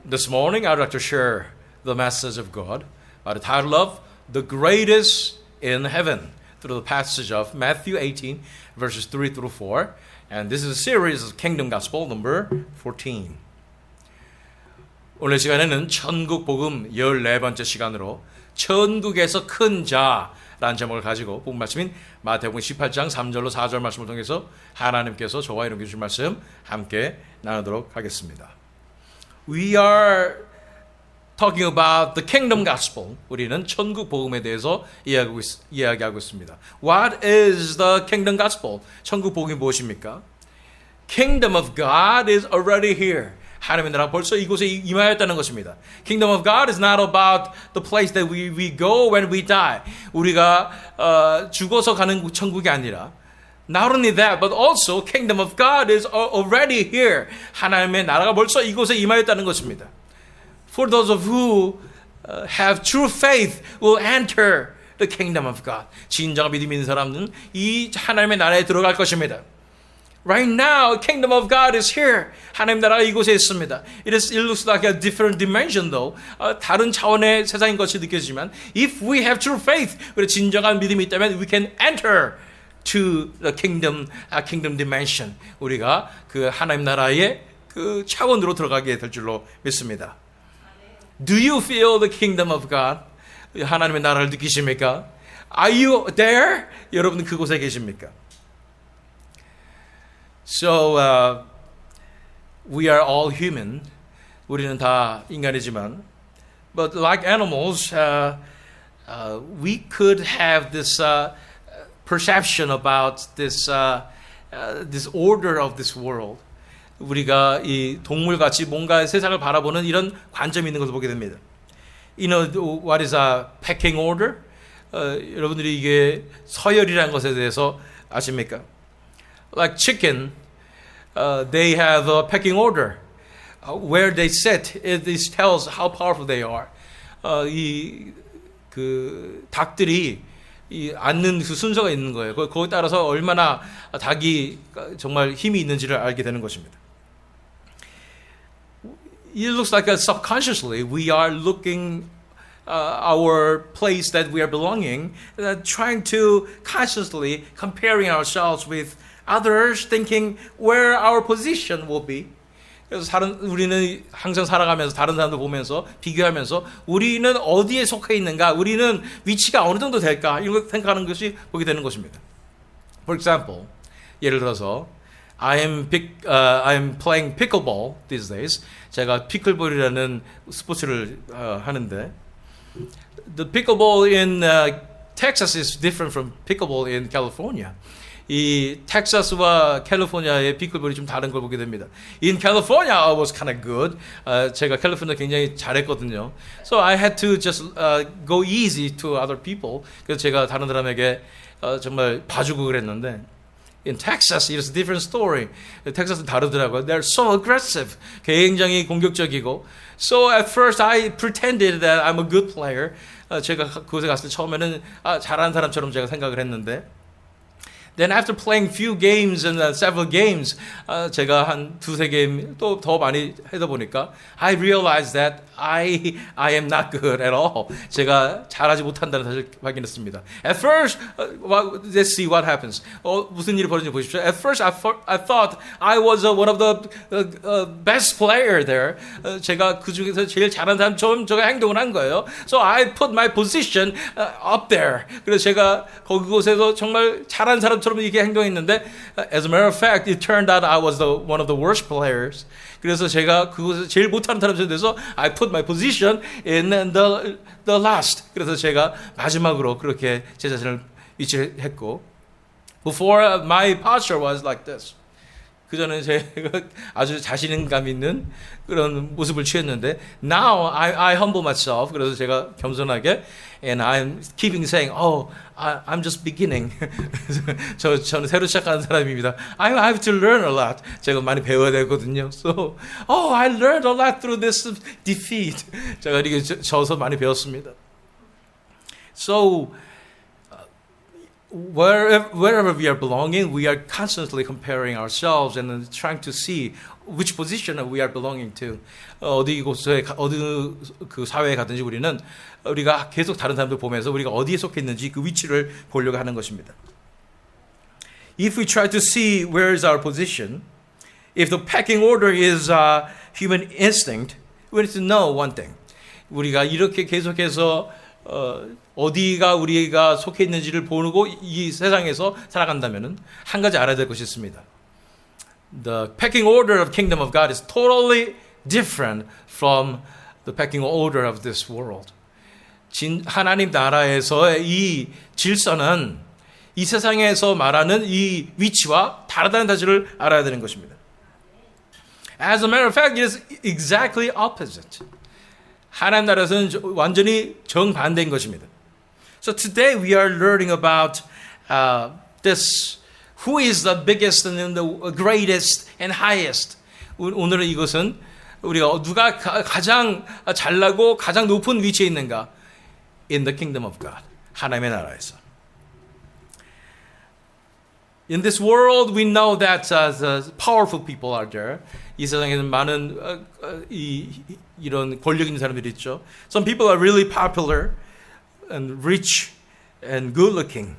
This morning, I'd like to share the message of God by the title of The Greatest in Heaven through the passage of Matthew 18, verses 3 through 4. And this is a series of Kingdom Gospel number 14. 오늘 시간에는 천국 복음 14번째 시간으로 천국에서 큰 자라는 제목을 가지고 복음 말씀인 마태복음 18장 3절로 4절 말씀을 통해서 하나님께서 저와 이렇게 주신 말씀 함께 나누도록 하겠습니다. We are talking about the kingdom gospel. 우리는 천국 복음에 대해서 이야기하고 있습니다. What is the kingdom gospel? 천국 복음이 무엇입니까? Kingdom of God is already here. 하나님의 나라가 벌써 이곳에 임하였다는 것입니다. Kingdom of God is not about the place that we go when we die. 우리가 죽어서 가는 천국이 아니라 Not only that, but also Kingdom of God is already here. 하나님의 나라가 벌써 이곳에 임하였다는 것입니다. For those of who have true faith will enter the Kingdom of God. 진정한 믿음이 있는 사람은 이 하나님의 나라에 들어갈 것입니다. Right now, Kingdom of God is here. 하나님 나라가 이곳에 있습니다. It looks like a different dimension though. 다른 차원의 세상인 것이 느껴지지만 if we have true faith, 우리 진정한 믿음이 있다면 we can enter to the kingdom dimension. 우리가 그 하나님 나라의 그 차원으로 들어가게 될 줄로 믿습니다. Do you feel the kingdom of God? 하나님의 나라를 느끼십니까? Are you there? 여러분 그곳에 계십니까? So we are all human. 우리는 다 인간이지만, but like animals, we could have this perception about this order of this world. 우리가 이 동물같이 뭔가 세상을 바라보는 이런 관점이 있는 것을 보게 됩니다. You know what is a pecking order? 여러분들이 이게 서열이라는 것에 대해서 아십니까? Like chicken, they have a pecking order. Where they sit, this tells how powerful they are. 그 닭들이 이 앉는 그 순서가 있는 거예요. 거기에 따라서 얼마나 닭이 정말 힘이 있는지를 알게 되는 것입니다. It looks like subconsciously we are looking our place that we are belonging, trying to consciously comparing ourselves with others, thinking where our position will be. 그래서 우리는 항상 살아가면서 다른 사람들 보면서 비교하면서 우리는 어디에 속해 있는가, 우리는 위치가 어느 정도 될까 이런 걸 생각하는 것이 보게 되는 것입니다. For example, 예를 들어서 I am playing pickleball these days. 제가 피클볼이라는 스포츠를 하는데 the pickleball in Texas is different from pickleball in California. 이 텍사스와 캘리포니아의 피클볼이 좀 다른 걸 보게 됩니다. In California, I was kind of good. 제가 캘리포니아 굉장히 잘했거든요. So I had to just go easy to other people. 그래서 제가 다른 사람에게 정말 봐주고 그랬는데 In Texas, it's a different story. 텍사스는 다르더라고요. They're so aggressive. 굉장히 공격적이고. So at first I pretended that I'm a good player. 제가 그곳에 갔을 때 처음에는 잘하는 사람처럼 제가 생각을 했는데 Then after playing few games and several games, 제가 한 두세 게임 또 더 많이 하다 보니까 I realized that I am not good at all. 제가 잘하지 못한다는 사실을 확인했습니다. At first, let's see what happens. 무슨 일이 벌어지는지 보십시오. At first, I thought I was one of the best player there. 제가 그 중에서 제일 잘하는 사람처럼 제가 행동을 한 거예요. So I put my position up there. 그래서 제가 그곳에서 정말 잘하는 사람처럼 이렇게 행동했는데 as a matter of fact, it turned out I was one of the worst players. 그래서 제가 그곳에서 제일 못하는 사람이 돼서 I put my position in the last. 그래서 제가 마지막으로 그렇게 제 자신을 위치했고 before my posture was like this. 그전에 제가 아주 자신감 있는 그런 모습을 취했는데 now I humble myself. 그래서 제가 겸손하게 and I'm keeping saying, I'm just beginning. 저는 새로 시작하는 사람입니다. I have to learn a lot. 제가 많이 배워야 되거든요. So, I learned a lot through this defeat. 제가 이렇게 져서 많이 배웠습니다. So, wherever we are belonging, we are constantly comparing ourselves and trying to see which position we are belonging to. 어디 그 사회에 가든지 우리가 계속 다른 사람들 보면서 우리가 어디에 속해 있는지 그 위치를 보려고 하는 것입니다. If we try to see where is our position, if the pecking order is human instinct, we need to know one thing. 우리가 이렇게 계속해서 어디가 우리가 속해 있는지를 보고 이 세상에서 살아간다면은 한 가지 알아야 될 것이 있습니다. The pecking order of kingdom of God is totally different from the pecking order of this world. 하나님 나라에서의 이 질서는 이 세상에서 말하는 이 위치와 다르다는 사실을 알아야 되는 것입니다. As a matter of fact, it is exactly opposite. 하나님 나라에서는 완전히 정반대인 것입니다. So today we are learning about this. Who is the biggest and the greatest and highest? 오늘은 이것은 우리가 누가 가장 잘나고 가장 높은 위치에 있는가? In the kingdom of God. 하나님의 나라에서. In this world, we know that the powerful people are there. 이 세상에는 많은 이런 권력 있는 사람들이 있죠. Some people are really popular and rich and good looking.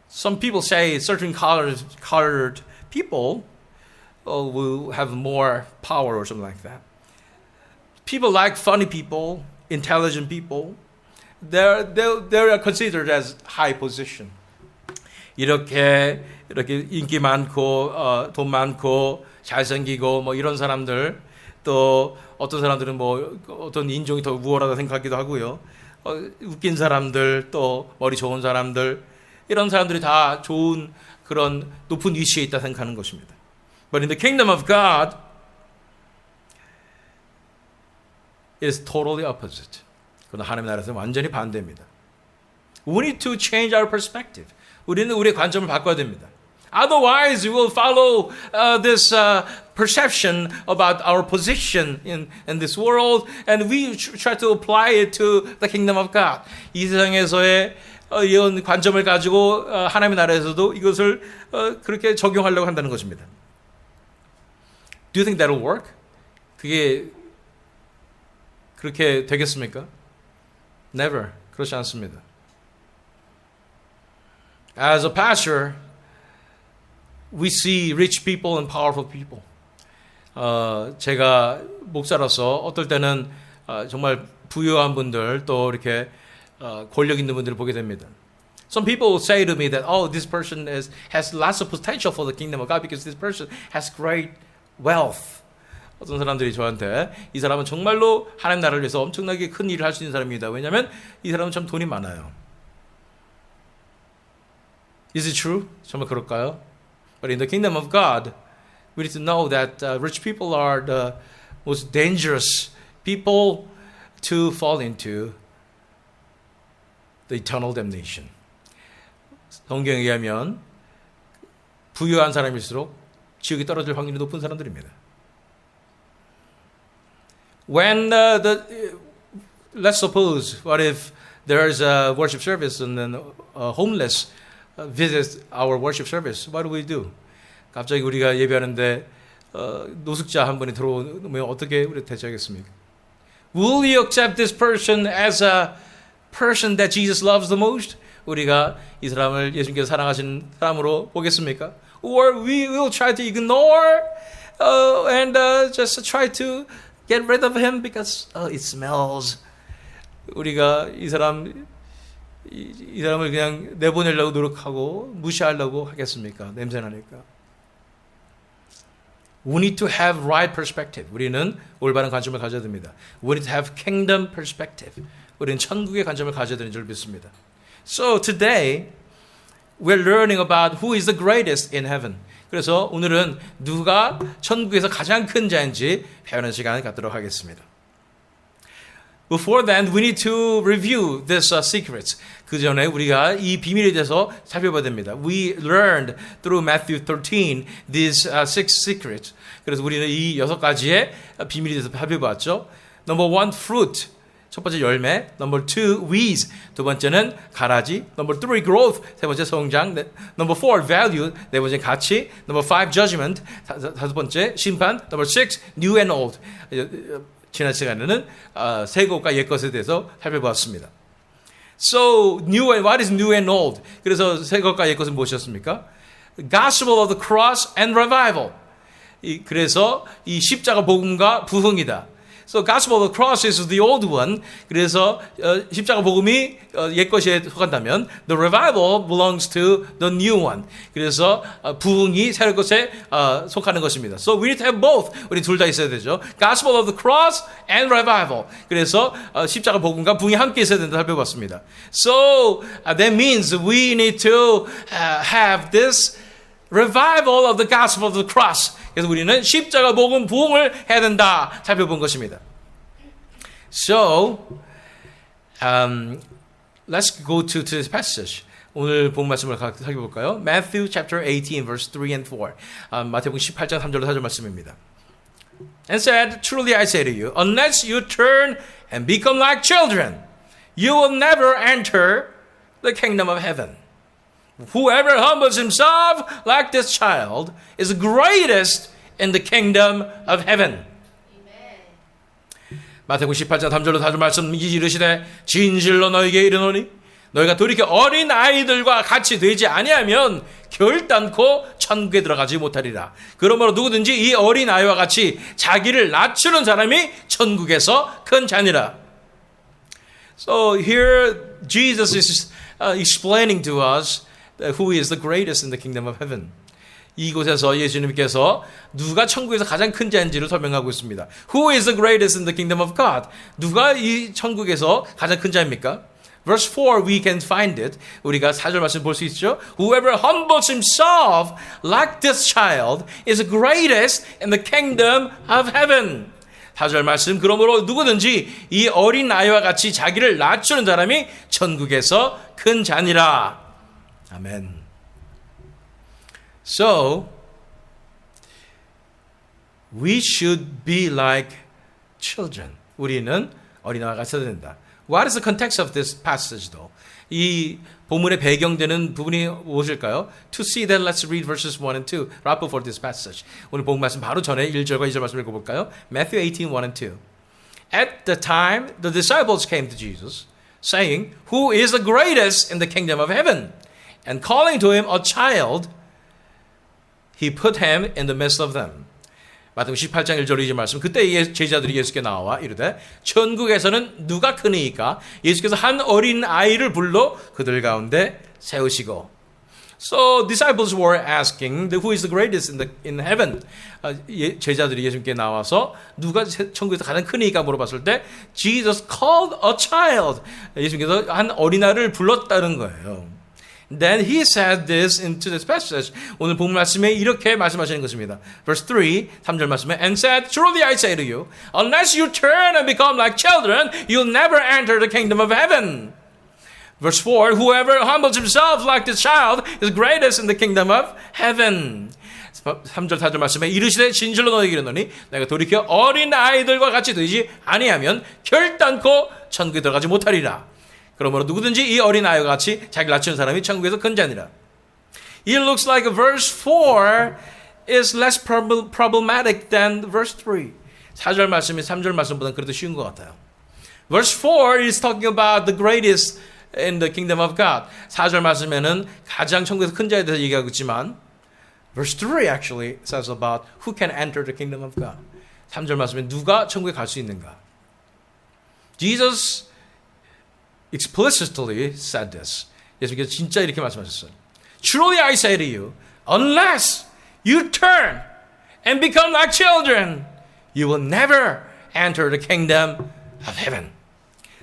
Some people say certain colored people will have more power or something like that. People like funny people, intelligent people. They are considered as high position. 이렇게 인기 많고 돈 많고 잘생기고 뭐 이런 사람들 또 어떤 사람들은 뭐 어떤 인종이 더 우월하다 생각하기도 하고요. 웃긴 사람들 또 머리 좋은 사람들 이런 사람들이 다 좋은 그런 높은 위치에 있다 생각하는 것입니다. But in the kingdom of God, it is totally opposite. 그러나 하나님의 나라에서는 완전히 반대입니다. We need to change our perspective. 우리는 우리의 관점을 바꿔야 됩니다. Otherwise, we will follow this perception about our position in this world, and we try to apply it to the kingdom of God. 이 세상에서의 이런 관점을 가지고 하나님의 나라에서도 이것을 그렇게 적용하려고 한다는 것입니다. Do you think that will work? 그게 그렇게 되겠습니까? Never. 그렇지 않습니다. As a pastor, we see rich people and powerful people. 제가 목사로서 어떨 때는 정말 부유한 분들 또 이렇게 권력 있는 분들을 보게 됩니다. Some people say to me that, oh, this person has lots of potential for the kingdom of God because this person has great wealth. 어떤 사람들이 저한테 이 사람은 정말로 하나님 나라를 위해서 엄청나게 큰 일을 할 수 있는 사람입니다. 왜냐하면 이 사람은 참 돈이 많아요. Is it true? 정말 그럴까요? But in the kingdom of God, we need to know that rich people are the most dangerous people to fall into the eternal damnation. 성경에 의하면 부유한 사람일수록 지옥에 떨어질 확률이 높은 사람들입니다. When let's suppose, what if there's a worship service and then a homeless visits our worship service? What do? 갑자기 우리가 예배하는데 노숙자 한 분이 들어오면 어떻게 우리 대처하겠습니까? Will you accept this person as a person that Jesus loves the most? 우리가 이 사람을 예수님께서 사랑하시는 사람으로 보겠습니까? Or we will try to ignore and just try to get rid of him because it smells. 우리가 이 사람을 그냥 내보내려고 노력하고 무시하려고 하겠습니까? 냄새나니까. We need to have right perspective. 우리는 올바른 관점을 가져야 됩니다. We need to have kingdom perspective. 우리는 천국의 관점을 가져야 되는 줄 믿습니다. So today we're learning about who is the greatest in heaven. 그래서 오늘은 누가 천국에서 가장 큰 자인지 배우는 시간을 갖도록 하겠습니다. Before then, we need to review this secrets. 그 전에 우리가 이 비밀에 대해서 살펴봐야 됩니다. We learned through Matthew 13 these six secrets. 그래서 우리는 이 6가지의 비밀에 대해서 살펴봤죠. Number one, fruit. 첫 번째 열매. Number 2, weeds. 두 번째는 가라지. Number 3, growth. 세 번째 성장. Number 4, value. 네 번째 가치. Number 5, judgment. 다섯 번째 심판. Number 6, new and old. 지난 시간에는 새 것과 옛 것에 대해서 살펴보았습니다. So, what is new and old? 그래서 새 것과 옛 것은 무엇이었습니까? Gospel of the cross and revival. 그래서 이 십자가 복음과 부흥이다. So gospel of the cross is the old one. 그래서 십자가 복음이 옛 것에 속한다면 the revival belongs to the new one. 그래서 부흥이 새로운 것에 속하는 것입니다. So we need to have both. 우리 둘 다 있어야 되죠. Gospel of the cross and revival. 그래서 십자가 복음과 부흥이 함께 있어야 된다 살펴봤습니다. So that means we need to have this revival of the gospel of the cross. 그래서 우리는 십자가 복음 부흥을 해야 된다 살펴본 것입니다. So, let's go to this passage. 오늘 본 말씀을 살펴볼까요? Matthew chapter 18 verse 3 and 4. 마태복음 18장 3절로 4절 말씀입니다. And said, truly I say to you, unless you turn and become like children, you will never enter the kingdom of heaven. Whoever humbles himself like this child is greatest in the kingdom of heaven. 마태복음 18장 3절로 4절 말씀 이르시되 진실로 너희에게 이르노니 너희가 돌이켜 어린 아이들과 같이 되지 아니하면 결단코 천국에 들어가지 못하리라. 그러므로 누구든지 이 어린 아이와 같이 자기를 낮추는 사람이 천국에서 큰 자니라. So here Jesus is explaining to us who is the greatest in the kingdom of heaven. 이곳에서 예수님께서 누가 천국에서 가장 큰 자인지를 설명하고 있습니다. Who is the greatest in the kingdom of God? 누가 이 천국에서 가장 큰 자입니까? Verse 4 we can find it. 우리가 4절 말씀 볼 수 있죠. Whoever humbles himself like this child is greatest in the kingdom of heaven. 4절 말씀 그러므로 누구든지 이 어린 아이와 같이 자기를 낮추는 사람이 천국에서 큰 자니라. 아멘. So, we should be like children. 우리는 어린아이가 같이 된다. What is the context of this passage though? 이 본문의 배경되는 부분이 무엇일까요? To see that, let's read verses 1 and 2 right before this passage. 오늘 본문 말씀 바로 전에 1절과 2절 말씀 읽어볼까요? Matthew 18, 1 and 2. At the time, the disciples came to Jesus, saying, Who is the greatest in the kingdom of heaven? And calling to him a child, He put him in the midst of them. 마태복음 18장 1절 2절 말씀. 그때 제자들이 예수께 나와 이르되 천국에서는 누가 크니까 예수께서 한 어린 아이를 불러 그들 가운데 세우시고. So disciples were asking who is the greatest in heaven. 제자들이 예수님께 나와서 누가 천국에서 가장 크니까 물어봤을 때 Jesus called a child. 예수님께서 한 어린아이를 불렀다는 거예요. Then he said this into this passage. 오늘 본 말씀에 이렇게 말씀하시는 것입니다. Verse 3절 말씀에 And said, Truly I say to you, unless you turn and become like children, you'll never enter the kingdom of heaven. Verse 4, Whoever humbles himself like this child is greatest in the kingdom of heaven. 3절 4절 말씀에 이르시되 진실로 너희에게 이르노니 내가 돌이켜 어린 아이들과 같이 되지 아니하면 결단코 천국에 들어가지 못하리라. 그러므로 누구든지 이 어린 아이와 같이 자기를 낮추는 사람이 천국에서 큰 자니라. It looks like verse 4 is less problematic than verse 3. 4절 말씀이 3절 말씀보다는 그래도 쉬운 것 같아요. Verse 4 is talking about the greatest in the kingdom of God. 4절 말씀에는 가장 천국에서 큰 자에 대해서 얘기하고 있지만 verse 3 actually says about who can enter the kingdom of God. 3절 말씀에 누가 천국에 갈 수 있는가. Jesus explicitly said this. 예수께서 진짜 이렇게 말씀하셨어요. Truly I say to you, unless you turn and become like children, you will never enter the kingdom of heaven.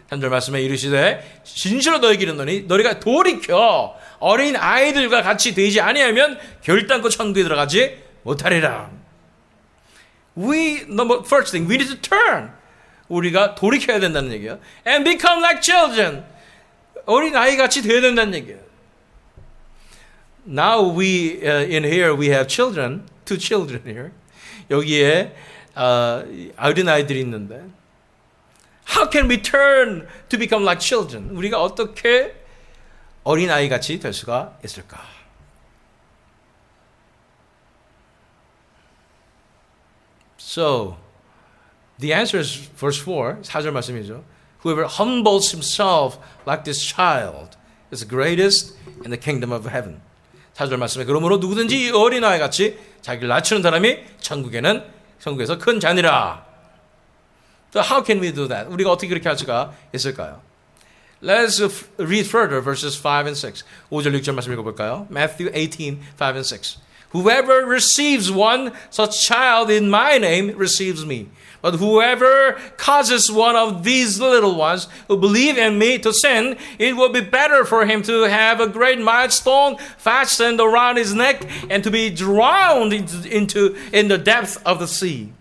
3절 말씀에 이르시되 진실로 너희에게 이르노니 너희가 돌이켜 어린 아이들과 같이 되지 아니하면 결단코 천국에 들어가지 못하리라. First thing, we need to turn. 우리가 돌이켜야 된다는 얘기예요. And become like children. 어린 아이같이 되어야 된다는 얘기예요. Now in here we have children, two children here. 여기에 어린 아이들이 있는데 How can we turn to become like children? 우리가 어떻게 어린아이 같이 될 수가 있을까? So, the answer is verse 4, 4절 말씀이죠. Whoever humbles himself like this child is the greatest in the kingdom of heaven. 4절 말씀에 그러므로 누구든지 이 어린아이 같이 자기를 낮추는 사람이 천국에서 큰 자니라. So how can we do that? 우리가 어떻게 그렇게 할 수가 있을까요? Let's read further verses 5 and 6. 5절 6절 말씀 읽어볼까요? Matthew 18, 5 and 6. Whoever receives one such child in my name receives me. But whoever causes one of these little ones who believe in me to sin, it will be better for him to have a great millstone fastened around his neck and to be drowned in the depth of the sea.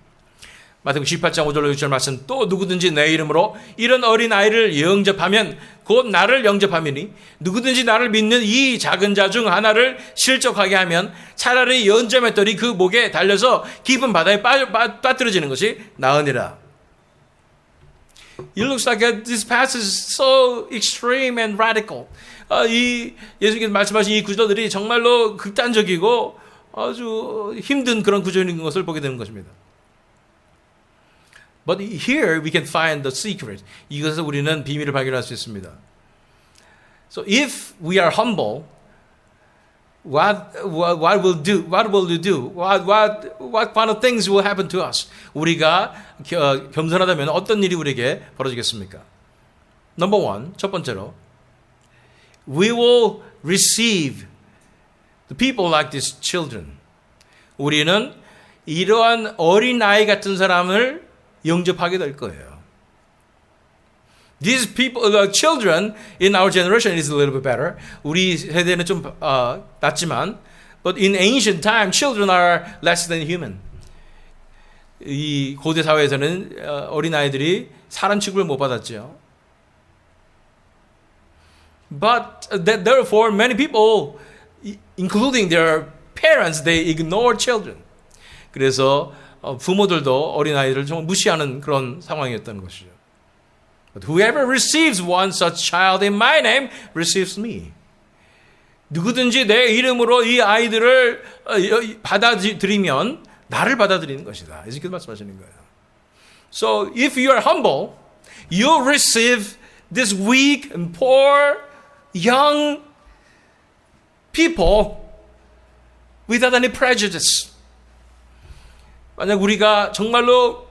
마태복음 18장 5절로 6절 말씀 또 누구든지 내 이름으로 이런 어린아이를 영접하면 곧 나를 영접함이니 누구든지 나를 믿는 이 작은 자 중 하나를 실족하게 하면 차라리 연점했더니 그 목에 달려서 깊은 바다에 빠뜨려지는 것이 나으니라. It looks like this passage is so extreme and radical. 이 예수님께서 말씀하신 이 구절들이 정말로 극단적이고 아주 힘든 그런 구절인 것을 보게 되는 것입니다. But here we can find the secret. 이것에서 우리는 비밀을 발견할 수 있습니다. So if we are humble, what will you do? What kind of things will happen to us? 우리가 겸손하다면 어떤 일이 우리에게 벌어지겠습니까? Number one, 첫 번째로, we will receive the people like these children. 우리는 이러한 어린아이 같은 사람을 영접하게 될 거예요. These people, children in our generation is a little bit better. 우리 세대는 좀 낫지만, but in ancient time, children are less than human. 이 고대 사회에서는 어린 아이들이 사람 취급을 못 받았죠. But therefore, many people, including their parents, they ignore children. 그래서 부모들도 어린아이들을 정말 무시하는 그런 상황이었던 것이죠. But whoever receives one such child in my name receives me. 누구든지 내 이름으로 이 아이들을 받아들이면 나를 받아들이는 것이다. 이렇게 말씀하시는 거예요. So if you are humble, you receive this weak and poor young people without any prejudice. 만약 우리가 정말로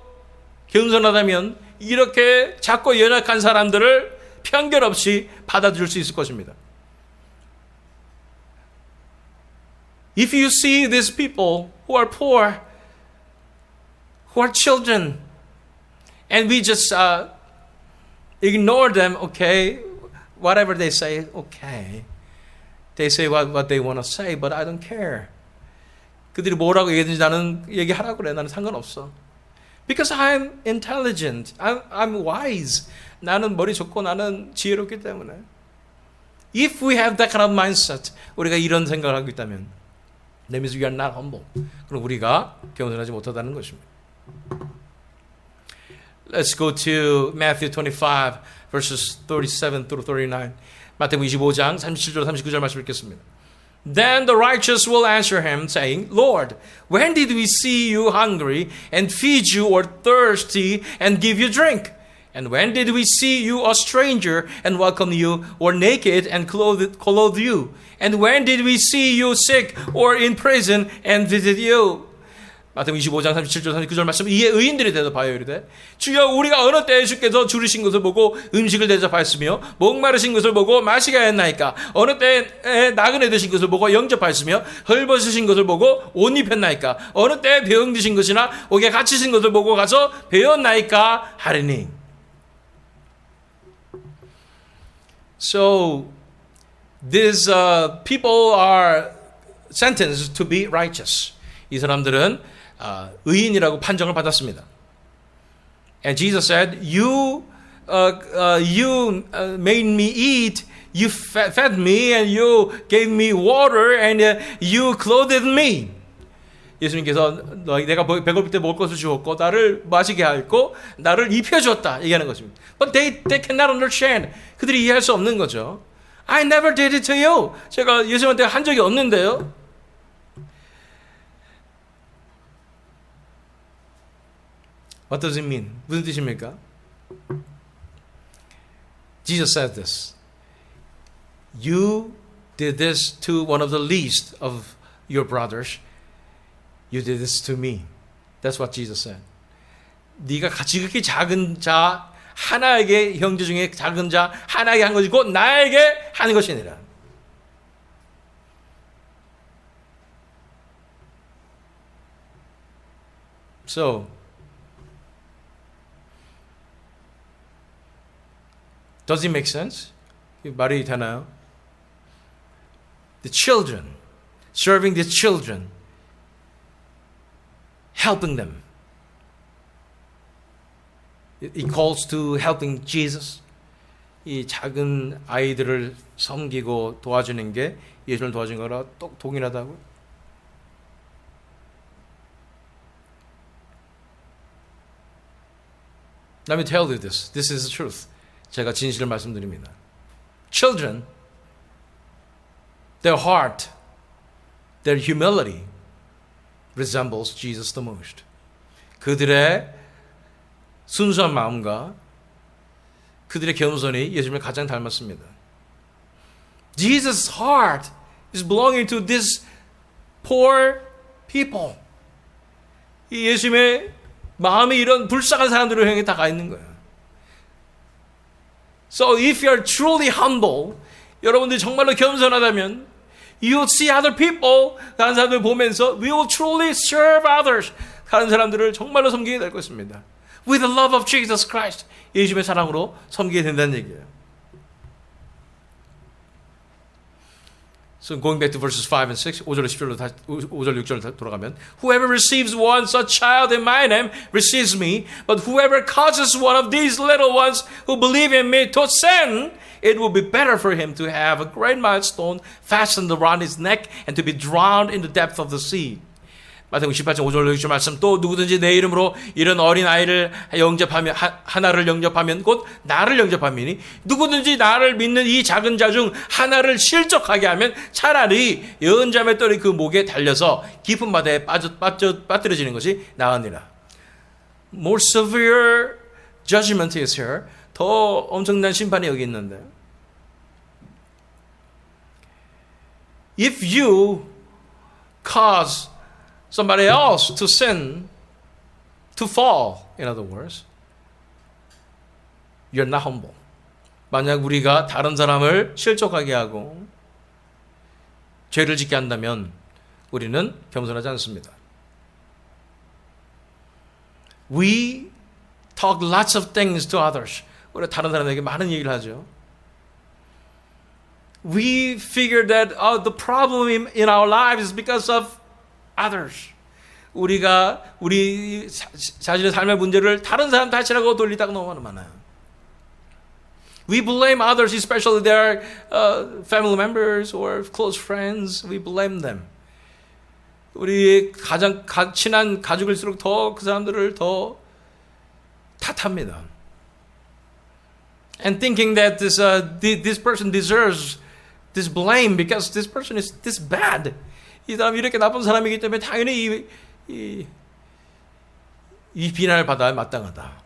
겸손하다면 이렇게 작고 연약한 사람들을 편견 없이 받아들일 수 있을 것입니다. If you see these people who are poor, who are children, and we just ignore them, okay, whatever they say, okay. They say what they want to say, but I don't care. 그들이 뭐라고 얘기하든지 나는 얘기하라고 그래. 나는 상관없어. Because I'm intelligent. I'm wise. 나는 머리 좋고 나는 지혜롭기 때문에. If we have that kind of mindset, 우리가 이런 생각을 하고 있다면, that means we are not humble. 그럼 우리가 겸손하지 못하다는 것입니다. Let's go to Matthew 25, verses 37 through 39. 마태복음 25장 37절 39절 말씀 읽겠습니다. Then the righteous will answer him, saying, Lord, when did we see you hungry and feed you, or thirsty and give you drink? And when did we see you a stranger and welcome you, or naked and clothe you? And when did we see you sick or in prison and visit you? 마태복음 25장 37절 39절 말씀. 이에 의인들이 대답하여 이르되 주여 우리가 어느 때에 주께서 줄이신 것을 보고 음식을 대접하였으며 목마르신 것을 보고 마시게 하였나이까? 어느 때에 나그네 되신 것을 보고 영접하였으며 헐벗으신 것을 보고 옷 입혔나이까? 어느 때에 병드신 것이나 옥에 갇히신 것을 보고 가서 배웠나이까? 하리니. So these people are sentenced to be righteous. 이 사람들은 의인이라고 판정을 받았습니다. And Jesus said, you made me eat, you fed me, and you gave me water, and you clothed me. 예수님께서 내가 배고플 때 먹을 것을 주었고 나를 마시게 하였고 나를 입혀주었다 얘기하는 것입니다. But they cannot understand. 그들이 이해할 수 없는 거죠. I never did it to you. 제가 예수님한테 한 적이 없는데요. What does it mean? 무슨 뜻입니까? Jesus said this. You did this to one of the least of your brothers. You did this to me. That's what Jesus said. 네가 지극히 작은 자 하나에게 형제 중에 작은 자 하나에게 한 것이 곧 나에게 하는 것이니라. So does it make sense? 말이 되나요? The children, serving the children, helping them. It calls to helping Jesus. 이 작은 아이들을 섬기고 도와주는 게 예수를 도와주는 거라 동일하다고요? Let me tell you this. This is the truth. 제가 진실을 말씀드립니다. Children, their heart, their humility resembles Jesus the most. 그들의 순수한 마음과 그들의 겸손이 예수님을 가장 닮았습니다. Jesus' heart is belonging to these poor people. 이 예수님의 마음이 이런 불쌍한 사람들을 향해 다 가 있는 거예요. So if you are truly humble, 여러분들이 정말로 겸손하다면 you will see other people, 다른 사람들 보면서 we will truly serve others. 다른 사람들을 정말로 섬기게 될 것입니다. With the love of Jesus Christ. 예수님의 사랑으로 섬기게 된다는 얘기예요. So going back to verses 5 and 6, 5절 6절로 돌아가면 Whoever receives one such child in my name receives me, but whoever causes one of these little ones who believe in me to sin, it will be better for him to have a great millstone fastened around his neck and to be drowned in the depth of the sea. 마태복음 18장 5절 6절 말씀 또 누구든지 내 이름으로 이런 어린 아이를 영접하면 하나를 영접하면 곧 나를 영접함이니 누구든지 나를 믿는 이 작은 자 중 하나를 실족하게 하면 차라리 여은자매 떨이 그 목에 달려서 깊은 바다에 빠뜨려지는 것이 나으니라. More severe judgment is here. 더 엄청난 심판이 여기 있는데 If you cause somebody else to sin, to fall, in other words, you're not humble. 만약 우리가 다른 사람을 실족하게 하고 죄를 짓게 한다면 우리는 겸손하지 않습니다. We talk lots of things to others. 우리가 다른 사람에게 많은 얘기를 하죠. We figure that the problem in our lives is because of others. 우리가 우리 자신의 삶의 문제를 다른 사람 탓이라고 돌리다가 너무 많아요. We blame others, especially their family members or close friends. We blame them. 우리 가장 친한 가족일수록 더 그 사람들을 더 탓합니다. And thinking that this person deserves this blame because this person is this bad. 이 사람이 이렇게 나쁜 사람이기 때문에 당연히 이 비난을 받아야 마땅하다.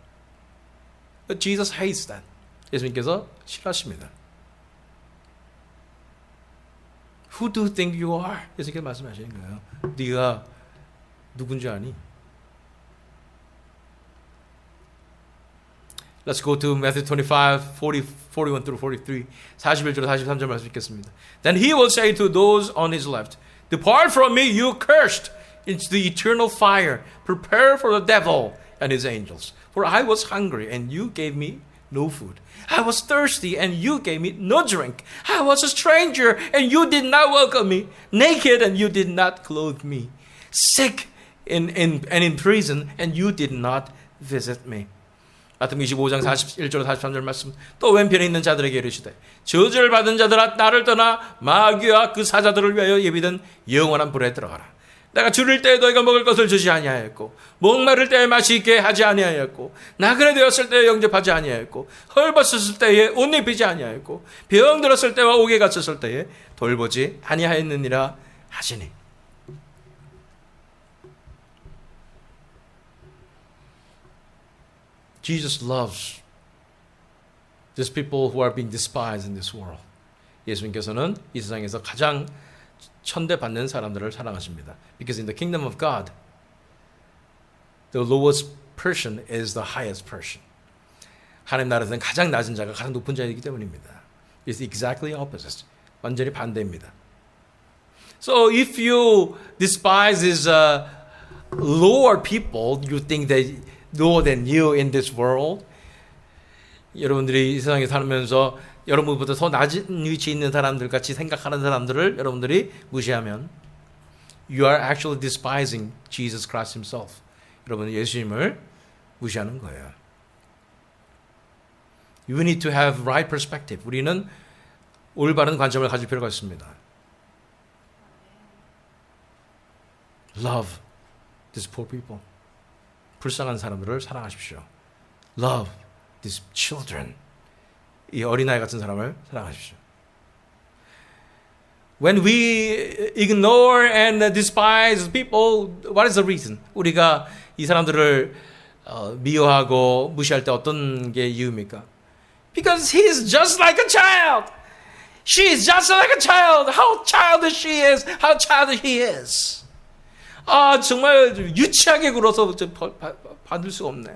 But Jesus hates that. 예수님께서 싫어하십니다. Who do you think you are? 예수님께서 말씀하시는 거예요. 네가 누군지 아니? Let's go to Matthew 25, 41 through 43. 41절 43절 말씀 읽겠습니다. Then he will say to those on his left, Depart from me, you cursed, into the eternal fire. Prepare for the devil and his angels. For I was hungry, and you gave me no food. I was thirsty, and you gave me no drink. I was a stranger, and you did not welcome me. Naked, and you did not clothe me. Sick and in prison, and you did not visit me. 마태복음 25장 41절 43절 말씀 또 왼편에 있는 자들에게 이르시되 저주를 받은 자들아 나를 떠나 마귀와 그 사자들을 위하여 예비된 영원한 불에 들어가라. 내가 줄일 때에 너희가 먹을 것을 주지 아니하였고 목마를 때에 마시게 하지 아니하였고 나그네 되었을 때에 영접하지 아니하였고 헐벗었을 때에 옷 입히지 아니하였고 병들었을 때와 옥에 갇혔을 때에 돌보지 아니하였느니라 하시니. Jesus loves these people who are being despised in this world. 예수님께서는 이 세상에서 가장 천대받는 사람들을 사랑하십니다. Because in the kingdom of God, the lowest person is the highest person. 하나님 나라에서는 가장 낮은 자가 가장 높은 자이기 때문입니다. It's exactly opposite. 완전히 반대입니다. So if you despise these lower people, you think they lower than you in this world. 여러분들이 이 세상에 살면서 여러분보다 더 낮은 위치에 있는 사람들 같이 생각하는 사람들을 여러분들이 무시하면 you are actually despising Jesus Christ himself. 여러분은 예수님을 무시하는 거예요. You need to have right perspective. 우리는 올바른 관점을 가질 필요가 있습니다. Love these poor people. 불쌍한 사람들을 사랑하십시오. Love these children. 이 어린아이 같은 사람을 사랑하십시오. When we ignore and despise people, what is the reason? 우리가 이 사람들을 미워하고 무시할 때 어떤 게 이유입니까? Because he is just like a child. She is just like a child. How childish she is. How childish he is. 아, 정말 유치하게 굴어서 받을 수가 없네.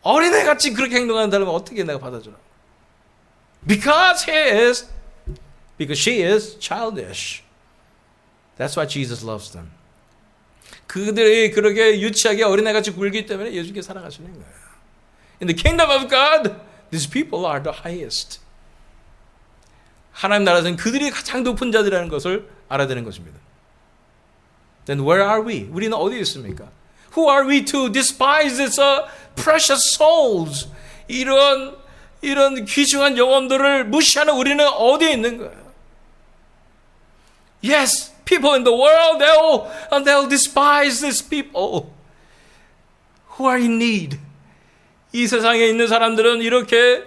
어린애같이 그렇게 행동하는 사람은 어떻게 내가 받아주나? Because she is childish. That's why Jesus loves them. 그들이 그렇게 유치하게 어린애같이 굴기 때문에 예수님께 사랑하시는 거예요. In the kingdom of God, these people are the highest. 하나님 나라에서는 그들이 가장 높은 자들이라는 것을 알아야 되는 것입니다. Then where are we? 우리는 어디에 있습니까? Who are we to despise these precious souls? 이런 귀중한 영혼들을 무시하는 우리는 어디에 있는 거예요? Yes, people in the world, they'll despise these people who are in need. 이 세상에 있는 사람들은 이렇게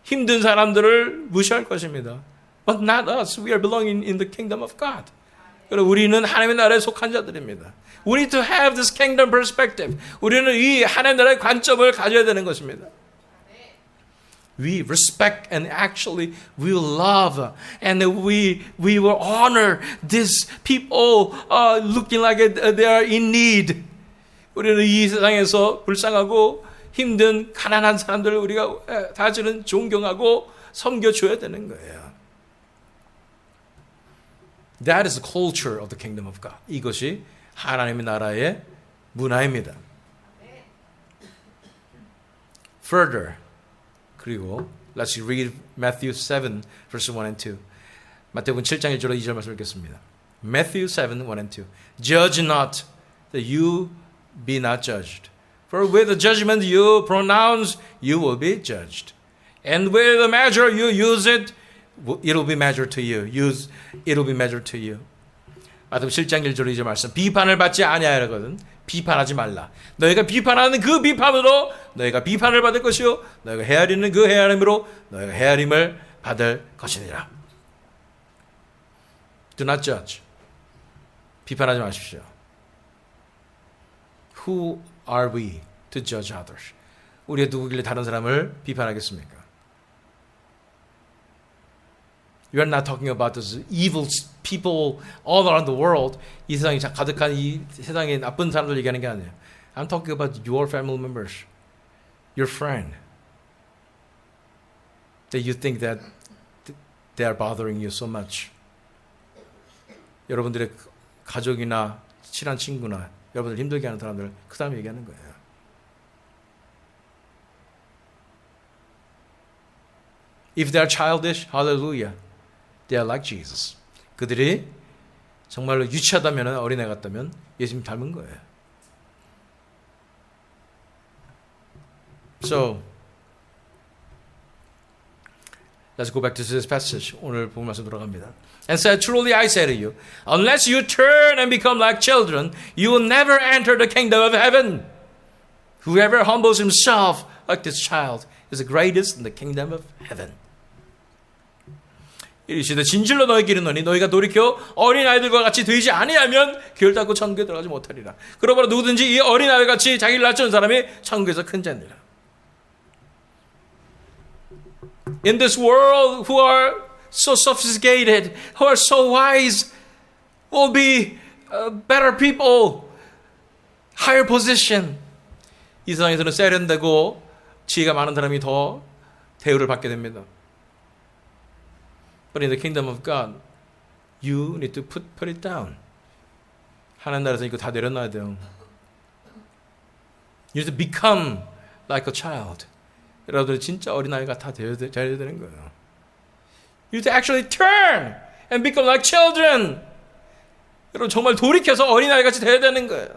힘든 사람들을 무시할 것입니다. But not us. We are belonging in the kingdom of God. 우리는 하나님의 나라에 속한 자들입니다. We need to have this kingdom perspective. 우리는 이 하나님의 나라의 관점을 가져야 되는 것입니다. We respect and actually we love and we will honor these people looking like they are in need. 우리는 이 세상에서 불쌍하고 힘든 가난한 사람들을 우리가 다시는 존경하고 섬겨줘야 되는 거예요. That is the culture of the kingdom of God. 이것이 하나님의 나라의 문화입니다. Further, 그리고 let's read Matthew 7, verse 1 and 2. 마태복음 7장 1절로 2절 말씀 읽겠습니다. Matthew 7, 1 and 2. Judge not, that you be not judged. For with the judgment you pronounce, you will be judged. And with the measure you use it, it will be measured to you. It will be measured to you. 마태복음 7장 1절 2절 말씀. 비판을 받지 아니하려거든 비판하지 말라. 너희가 비판하는 그 비판으로 너희가 비판을 받을 것이요 너희가 헤아리는 그 헤아림으로 너희가 헤아림을 받을 것이니라. Do not judge. 비판하지 마십시오. Who are we to judge others? 우리가 누구길래 다른 사람을 비판하겠습니까? You are not talking about those evil people all around the world. 이 세상에 가득한 이 세상에 나쁜 사람들 얘기하는 게 아니에요. I'm talking about your family members, your friend. That you think that they are bothering you so much. 여러분들의 가족이나 친한 친구나 여러분들 힘들게 하는 사람들 그 사람 얘기하는 거예요. If they are childish, hallelujah. They are like Jesus. 그들이 정말로 유치하다면 어린애 같다면 예수님 닮은 거예요. So, Let's go back to this passage. 오늘 본 말씀 돌아갑니다. And said, truly I say to you, unless you turn and become like children, you will never enter the kingdom of heaven. Whoever humbles himself like this child is the greatest in the kingdom of heaven. 이르시되 진실로 너희에게 이르노니 너희가 돌이켜 어린아이들과 같이 되지 아니하면 귀를 닫고 천국에 들어가지 못하리라. 그러므로 누구든지 이 어린아이 같이 자기를 낮추는 사람이 천국에서 큰 자니라. In this world who are so sophisticated, who are so wise, will be better people, higher position. 이 세상에서는 세련되고 지혜가 많은 사람이 더 대우를 받게 됩니다. But in the kingdom of God, you need to put it down. 하나님 나라에서 이거 다 내려놔야 돼요. You need to become like a child. 여러분들이 진짜 어린아이가 다 되어야 되는 거예요. You need to actually turn and become like children. 여러분 정말 돌이켜서 어린아이 같이 되어야 되는 거예요.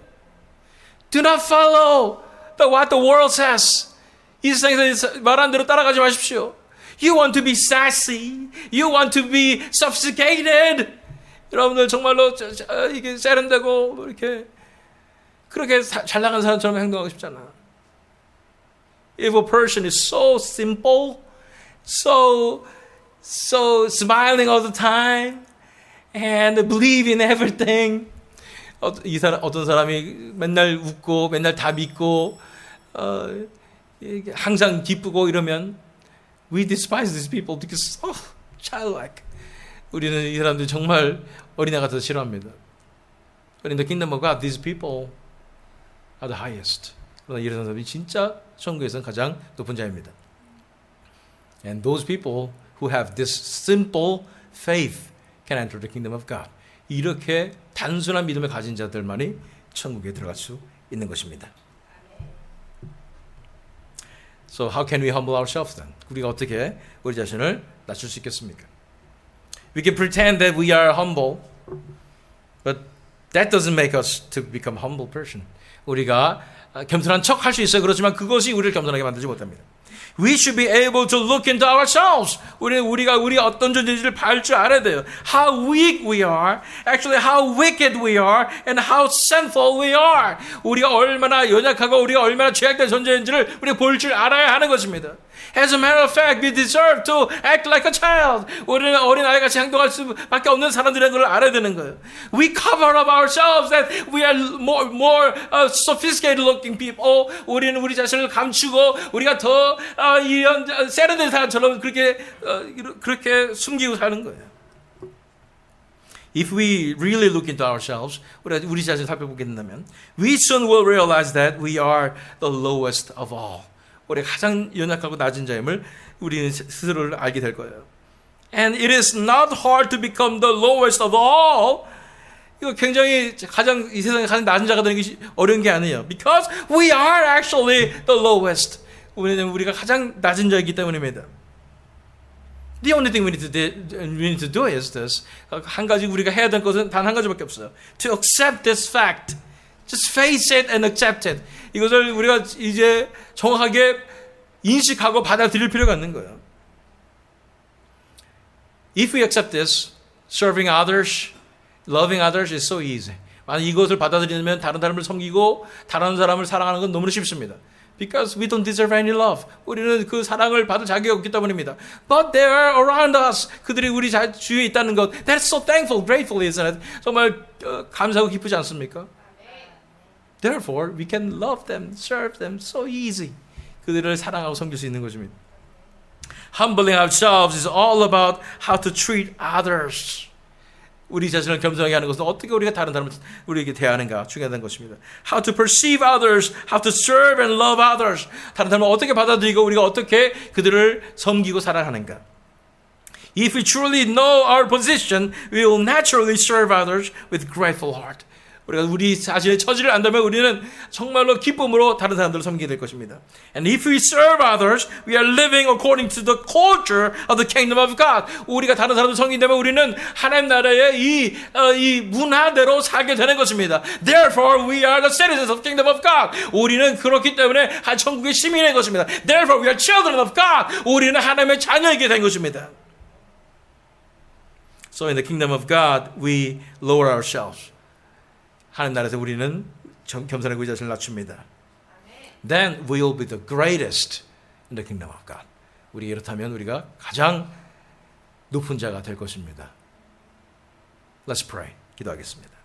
Do not follow what the world says. 이 세상에서 말하는 대로 따라가지 마십시오. You want to be sassy. You want to be sophisticated. 여러분들 정말로 이게 세련되고 이렇게 그렇게 잘 나가는 사람처럼 행동하고 싶잖아. If a person is so simple, so smiling all the time, and believe in everything. 어떤 사람이 맨날 웃고 맨날 다 믿고 항상 기쁘고 이러면 we despise these people because childlike. 우리는 이 사람들 정말 어린애 같아서 싫어합니다. But in the kingdom of God, these people are the highest. 그러나 이런 사람이 진짜 천국에서는 가장 높은 자입니다. And those people who have this simple faith can enter the kingdom of God. 이렇게 단순한 믿음을 가진 자들만이 천국에 들어갈 수 있는 것입니다. So how can we humble ourselves then? 우리가 어떻게 우리 자신을 낮출 수 있겠습니까? We can pretend that we are humble, but that doesn't make us to become a humble person. 우리가 겸손한 척 할 수 있어요. 그렇지만 그것이 우리를 겸손하게 만들지 못합니다. We should be able to look into ourselves. 우리가 어떤 존재인지를 볼 줄 알아야 돼요. How weak we are, actually how wicked we are, and how sinful we are. 우리가 얼마나 연약하고 우리가 얼마나 죄악된 존재인지를 우리가 볼 줄 알아야 하는 것입니다. As a matter of fact, we deserve to act like a child. 우리는 어린아이같이 행동할 수밖에 없는 사람들이라는 걸 알아야 되는 거예요. We cover up ourselves that we are more sophisticated looking people. 우리는 우리 자신을 감추고 우리가 더 이런 세련된 사람처럼 그렇게 숨기고 사는 거예요. If we really look into ourselves, 우리 자신을 살펴보게 된다면 we soon will realize that we are the lowest of all. 우리가 가장 연약하고 낮은 자임을 우리는 스스로를 알게 될 거예요. And it is not hard to become the lowest of all. 이거 굉장히 이 세상에 가장 낮은 자가 되는 것이 어려운 게 아니에요. Because we are actually the lowest. 우리가 가장 낮은 자이기 때문입니다. The only thing we need to do is this. 한 가지 우리가 해야 될 것은 단 한 가지밖에 없어요. To accept this fact. Just face it and accept it. 이것을 우리가 이제 정확하게 인식하고 받아들일 필요가 있는 거예요. If we accept this, serving others, loving others is so easy. 만약 이것을 받아들이면 다른 사람을 섬기고 다른 사람을 사랑하는 건 너무나 쉽습니다. Because we don't deserve any love. 우리는 그 사랑을 받을 자격이 없기 때문입니다. But they are around us. 그들이 우리 주위에 있다는 것. That's so thankful, grateful, isn't it? 정말 감사하고 기쁘지 않습니까? Therefore, we can love them, serve them so easy. 그들을 사랑하고 섬길 수 있는 것입니다. Humbling ourselves is all about how to treat others. 우리 자신을 겸손하게 하는 것은 어떻게 우리가 다른 사람을 우리에게 대하는가 중요한 것입니다. How to perceive others, how to serve and love others. 다른 사람을 어떻게 받아들이고 우리가 어떻게 그들을 섬기고 사랑하는가. If we truly know our position, we will naturally serve others with grateful heart. 우리가 우리 자신의 처지를 안다면 우리는 정말로 기쁨으로 다른 사람들을 섬기게 될 것입니다. And if we serve others, we are living according to the culture of the kingdom of God. 우리가 다른 사람들 섬긴다면 우리는 하나님 나라의 이 문화대로 살게 되는 것입니다. Therefore, we are the citizens of the kingdom of God. 우리는 그렇기 때문에 한 천국의 시민인 것입니다. Therefore, we are children of God. 우리는 하나님의 자녀이게 된 것입니다. So in the kingdom of God, we lower ourselves. 하나님 나라에서 우리는 겸손하게 우리 자신을 낮춥니다. Then we will be the greatest in the kingdom of God. 우리 이렇다면 우리가 가장 높은 자가 될 것입니다. Let's pray. 기도하겠습니다.